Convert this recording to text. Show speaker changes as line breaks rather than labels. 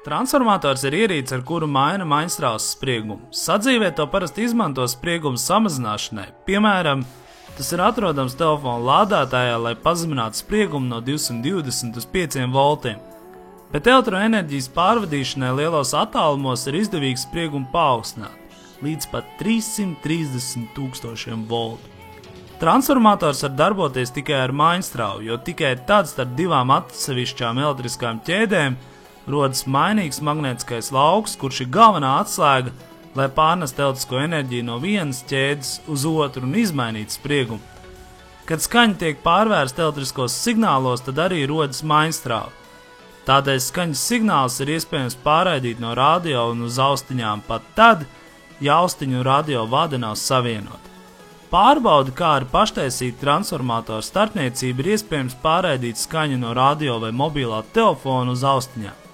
Transformators ir ierīce, ar kuru maina maņstrāvas spriegumu. Sadzīvē to parasti izmanto sprieguma samazināšanai. Piemēram, tas ir atrodams telefona lādētājā, lai pazeminātu spriegumu no 220 uz 5 voltiem. Bet elektroenerģijas pārvadīšanai lielos attālumos ir izdevīgs spriegumu paaugstināt līdz pat 330 000 voltu. Transformators var darboties tikai ar maņstrāvu, jo tikai tad starp divām atsevišķām elektriskām ķēdēm rodas mainīgs magnētiskais lauks, kurš ir galvenā atslēga, lai pārnestu elektrisko enerģiju no vienas ķēdes uz otru un izmainītu spriegumu. Kad skaņa tiek pārvērsta elektriskos signālos, tad arī rodas maņstrāva. Tādēļ skaņas signāls ir iespējams pārraidīt no radio un uz austiņām pat tad, ja austiņu un radio vadi nav savienoti. Pārbaudi, kā ar paštaisītu transformatoru starpniecību ir iespējams pārraidīt skaņu no radio vai mobilā telefona uz austiņām.